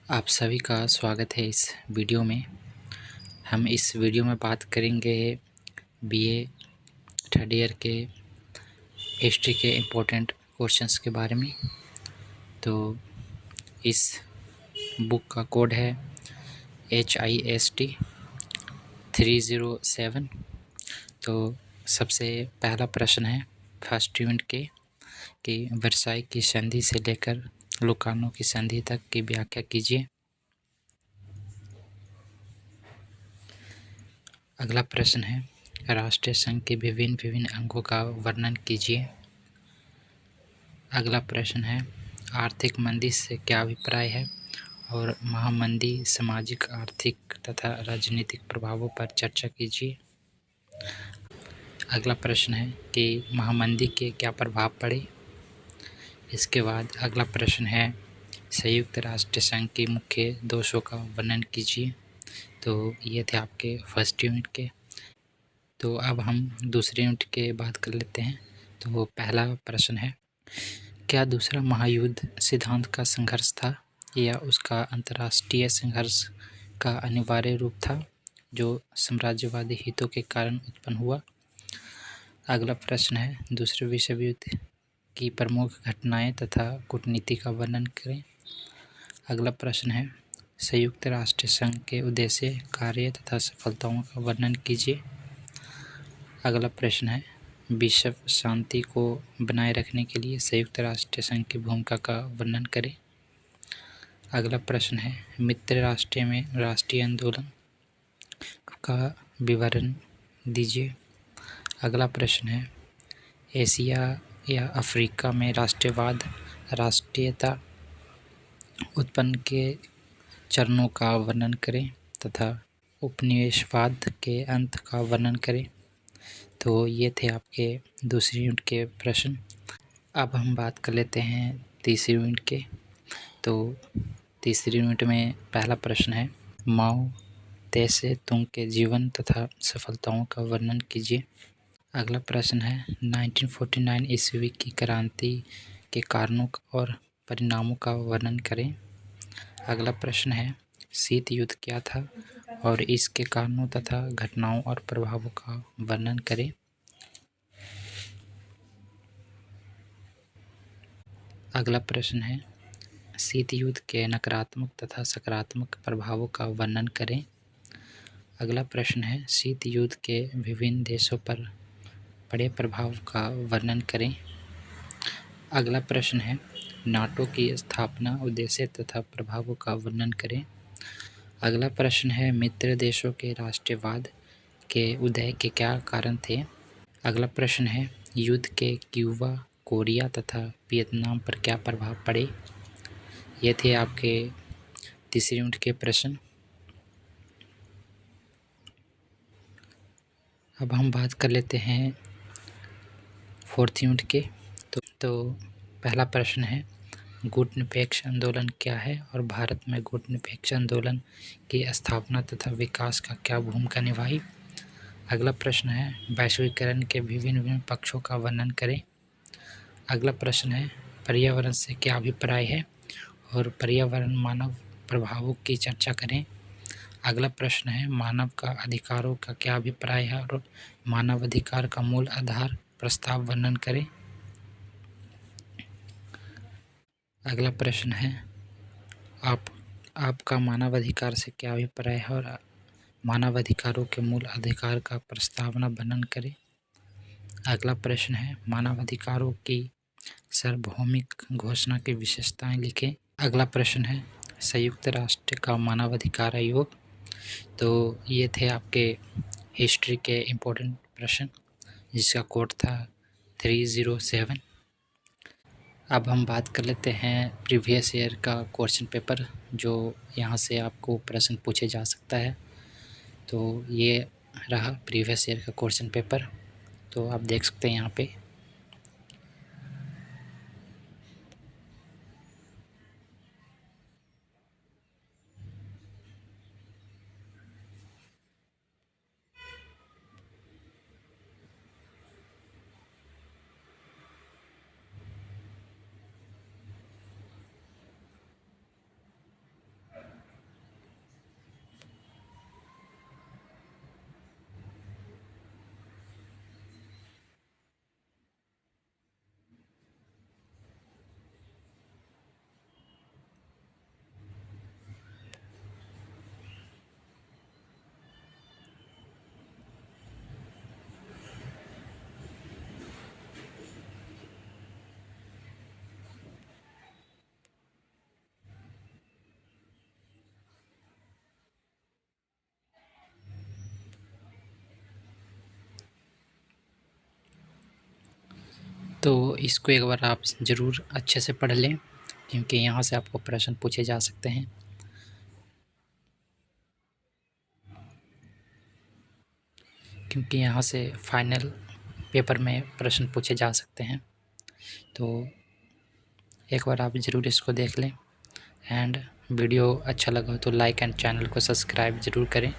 आप सभी का स्वागत है इस वीडियो में। हम इस वीडियो में बात करेंगे बीए थर्ड ईयर के हिस्ट्री के इम्पोर्टेंट क्वेश्चंस के बारे में। तो इस बुक का कोड है HIST 307। तो सबसे पहला प्रश्न है फर्स्ट यूनिट के कि वर्साई की संधि से लेकर लुकानो की संधि तक की व्याख्या कीजिए। अगला प्रश्न है राष्ट्रीय संघ के विभिन्न अंगों का वर्णन कीजिए। अगला प्रश्न है आर्थिक मंदी से क्या अभिप्राय है और महामंदी सामाजिक, आर्थिक तथा राजनीतिक प्रभावों पर चर्चा कीजिए। अगला प्रश्न है कि महामंदी के क्या प्रभाव पड़े। इसके बाद अगला प्रश्न है संयुक्त राष्ट्र संघ के मुख्य दोषों का वर्णन कीजिए। तो ये थे आपके फर्स्ट यूनिट के। तो अब हम दूसरे यूनिट के बात कर लेते हैं। तो पहला प्रश्न है क्या दूसरा महायुद्ध सिद्धांत का संघर्ष था या उसका अंतर्राष्ट्रीय संघर्ष का अनिवार्य रूप था जो साम्राज्यवादी हितों के कारण उत्पन्न हुआ। अगला प्रश्न है दूसरे विश्व युद्ध की प्रमुख घटनाएं तथा कूटनीति का वर्णन करें। अगला प्रश्न है संयुक्त राष्ट्र संघ के उद्देश्य, कार्य तथा सफलताओं का वर्णन कीजिए। अगला प्रश्न है विश्व शांति को बनाए रखने के लिए संयुक्त राष्ट्र संघ की भूमिका का वर्णन करें। अगला प्रश्न है मित्र राष्ट्र में राष्ट्रीय आंदोलन का विवरण दीजिए। अगला प्रश्न है एशिया या अफ्रीका में राष्ट्रवाद, राष्ट्रीयता उत्पन्न के चरणों का वर्णन करें तथा उपनिवेशवाद के अंत का वर्णन करें। तो ये थे आपके दूसरी यूनिट के प्रश्न। अब हम बात कर लेते हैं तीसरी यूनिट के। तो तीसरी यूनिट में पहला प्रश्न है माओ तसे तुंग के जीवन तथा सफलताओं का वर्णन कीजिए। अगला प्रश्न है 1949 ईस्वी की क्रांति के कारणों और परिणामों का वर्णन करें। अगला प्रश्न है शीत युद्ध क्या था और इसके कारणों तथा घटनाओं और प्रभावों का वर्णन करें। अगला प्रश्न है शीत युद्ध के नकारात्मक तथा सकारात्मक प्रभावों का वर्णन करें। अगला प्रश्न है शीत युद्ध के विभिन्न देशों पर पड़े प्रभाव का वर्णन करें। अगला प्रश्न है नाटो की स्थापना, उद्देश्य तथा प्रभावों का वर्णन करें। अगला प्रश्न है मित्र देशों के राष्ट्रवाद के उदय के क्या कारण थे। अगला प्रश्न है युद्ध के क्यूबा, कोरिया तथा वियतनाम पर क्या प्रभाव पड़े। ये थे आपके तीसरी यूनिट के प्रश्न। अब हम बात कर लेते हैं फोर्थ यूनिट के। तो पहला प्रश्न है गुटनिरपेक्ष आंदोलन क्या है और भारत में गुटनिरपेक्ष आंदोलन की स्थापना तथा विकास का क्या भूमिका निभाई। अगला प्रश्न है वैश्वीकरण के विभिन्न पक्षों का वर्णन करें। अगला प्रश्न है पर्यावरण से क्या अभिप्राय है और पर्यावरण मानव प्रभावों की चर्चा करें। अगला प्रश्न है मानव का अधिकारों का क्या अभिप्राय है और मानव अधिकार का मूल आधार प्रस्ताव वर्णन करें। अगला प्रश्न है आपका मानव अधिकार से क्या अभिप्राय है और मानव अधिकारों के मूल अधिकार का प्रस्तावना वर्णन करें। अगला प्रश्न है मानव अधिकारों की सार्वभौमिक घोषणा की विशेषताएं लिखें। अगला प्रश्न है संयुक्त राष्ट्र का मानवाधिकार आयोग। तो ये थे आपके हिस्ट्री के इम्पोर्टेंट प्रश्न जिसका कोड था 307। अब हम बात कर लेते हैं प्रीवियस ईयर का क्वेश्चन पेपर जो यहाँ से आपको प्रश्न पूछे जा सकता है। तो ये रहा प्रीवियस ईयर का क्वेश्चन पेपर। तो आप देख सकते हैं यहाँ पे। तो इसको एक बार आप ज़रूर अच्छे से पढ़ लें, क्योंकि यहाँ से आपको प्रश्न पूछे जा सकते हैं। क्योंकि यहाँ से फाइनल पेपर में प्रश्न पूछे जा सकते हैं। तो एक बार आप ज़रूर इसको देख लें। एंड वीडियो अच्छा लगा हो तो लाइक एंड चैनल को सब्सक्राइब ज़रूर करें।